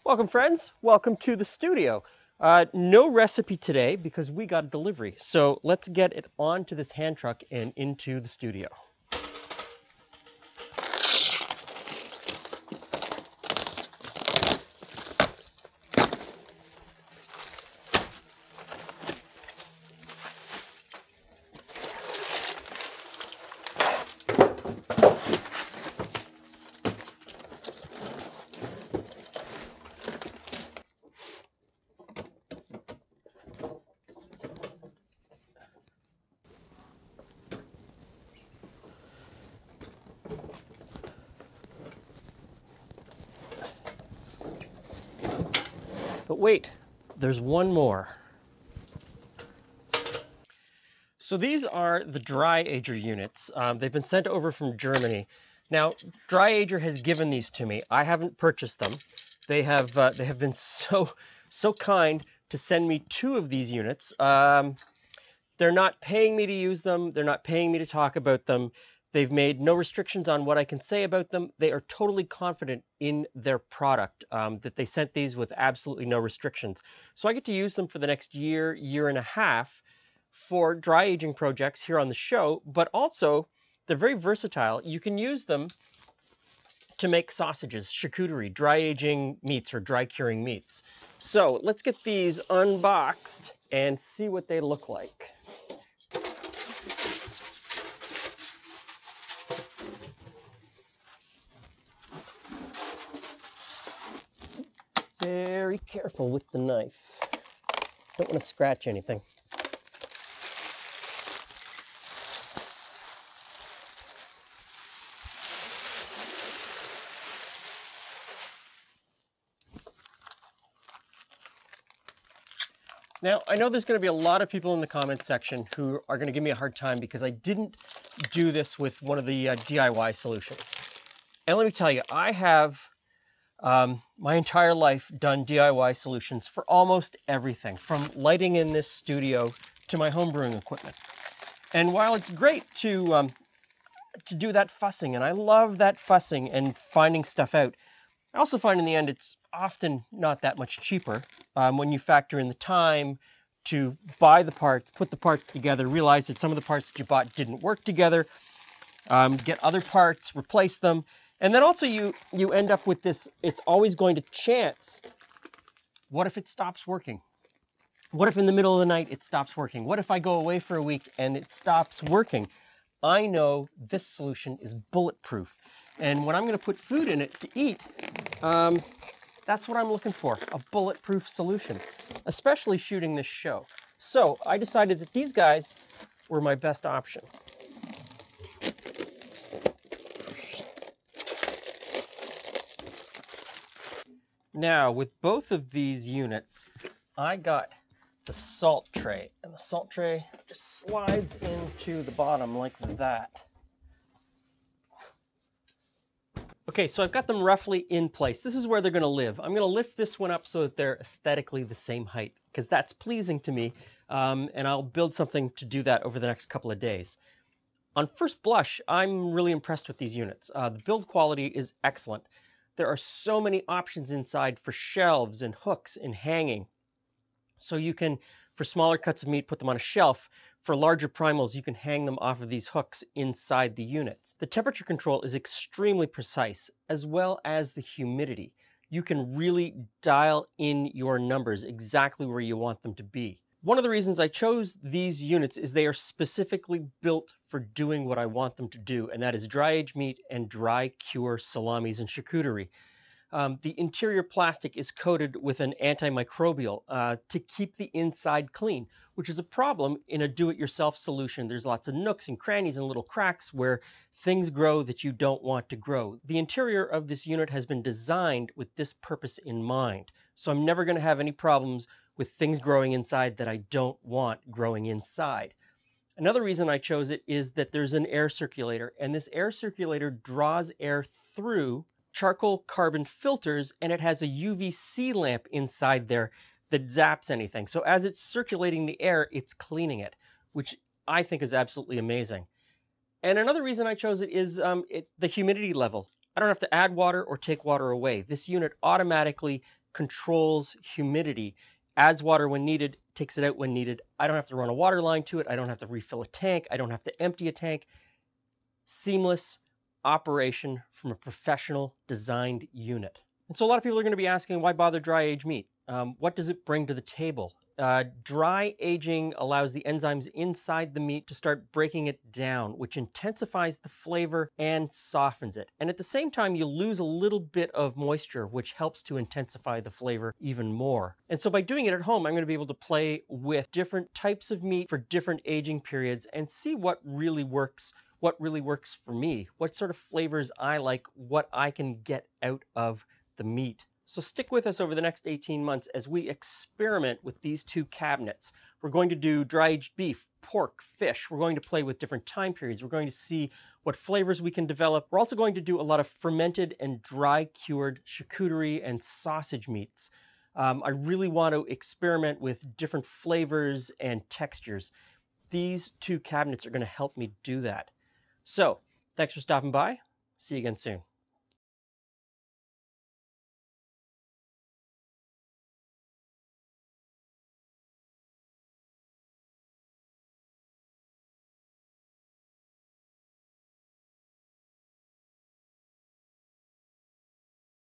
Welcome, friends. Welcome to the studio. No recipe today because we got a delivery. So let's get it onto this hand truck and into the studio. But wait, there's one more. So these are the Dry-Ager units. They've been sent over from Germany. Now, Dry-Ager has given these to me. I haven't purchased them. They have been so kind to send me 2 of these units. They're not paying me to use them. They're not paying me to talk about them. They've made no restrictions on what I can say about them. They are totally confident in their product, that they sent these with absolutely no restrictions. So I get to use them for the next year, year and a half for dry aging projects here on the show, but also they're very versatile. You can use them to make sausages, charcuterie, dry aging meats or dry curing meats. So let's get these unboxed and see what they look like. Very careful with the knife. Don't want to scratch anything. Now, I know there's going to be a lot of people in the comments section who are going to give me a hard time because I didn't do this with one of the DIY solutions. And let me tell you, I have my entire life done DIY solutions for almost everything, from lighting in this studio to my home brewing equipment. And while it's great to do that fussing, and I love that fussing and finding stuff out, I also find in the end it's often not that much cheaper when you factor in the time to buy the parts, put the parts together, realize that some of the parts that you bought didn't work together, get other parts, replace them, and then also you end up with this, it's always going to chance. What if it stops working? What if in the middle of the night it stops working? What if I go away for a week and it stops working? I know this solution is bulletproof. And when I'm going to put food in it to eat, that's what I'm looking for, a bulletproof solution, especially shooting this show. So I decided that these guys were my best option. Now, with both of these units, I got the salt tray, and the salt tray just slides into the bottom like that. Okay, so I've got them roughly in place. This is where they're going to live. I'm going to lift this one up so that they're aesthetically the same height, because that's pleasing to me, and I'll build something to do that over the next couple of days. On first blush, I'm really impressed with these units. The build quality is excellent. There are so many options inside for shelves and hooks and hanging. So you can, for smaller cuts of meat, put them on a shelf. For larger primals, you can hang them off of these hooks inside the units. The temperature control is extremely precise, as well as the humidity. You can really dial in your numbers exactly where you want them to be. One of the reasons I chose these units is they are specifically built for doing what I want them to do, and that is dry age meat and dry cure salamis and charcuterie. The interior plastic is coated with an antimicrobial to keep the inside clean, which is a problem in a do-it-yourself solution. There's lots of nooks and crannies and little cracks where things grow that you don't want to grow. The interior of this unit has been designed with this purpose in mind, so I'm never going to have any problems with things growing inside that I don't want growing inside. Another reason I chose it is that there's an air circulator, and this air circulator draws air through charcoal carbon filters, and it has a UVC lamp inside there that zaps anything. So as it's circulating the air, it's cleaning it, which I think is absolutely amazing. And another reason I chose it is the humidity level. I don't have to add water or take water away. This unit automatically controls humidity, adds water when needed, takes it out when needed. I don't have to run a water line to it. I don't have to refill a tank. I don't have to empty a tank. Seamless operation from a professional designed unit. And so a lot of people are going to be asking, why bother dry age meat? What does it bring to the table? Dry aging allows the enzymes inside the meat to start breaking it down, which intensifies the flavor and softens it. And at the same time, you lose a little bit of moisture, which helps to intensify the flavor even more. And so by doing it at home, I'm going to be able to play with different types of meat for different aging periods and see what really works for me, what sort of flavors I like, what I can get out of the meat. So stick with us over the next 18 months as we experiment with these two cabinets. We're going to do dry-aged beef, pork, fish. We're going to play with different time periods. We're going to see what flavors we can develop. We're also going to do a lot of fermented and dry-cured charcuterie and sausage meats. I really want to experiment with different flavors and textures. These two cabinets are going to help me do that. So, thanks for stopping by. See you again soon.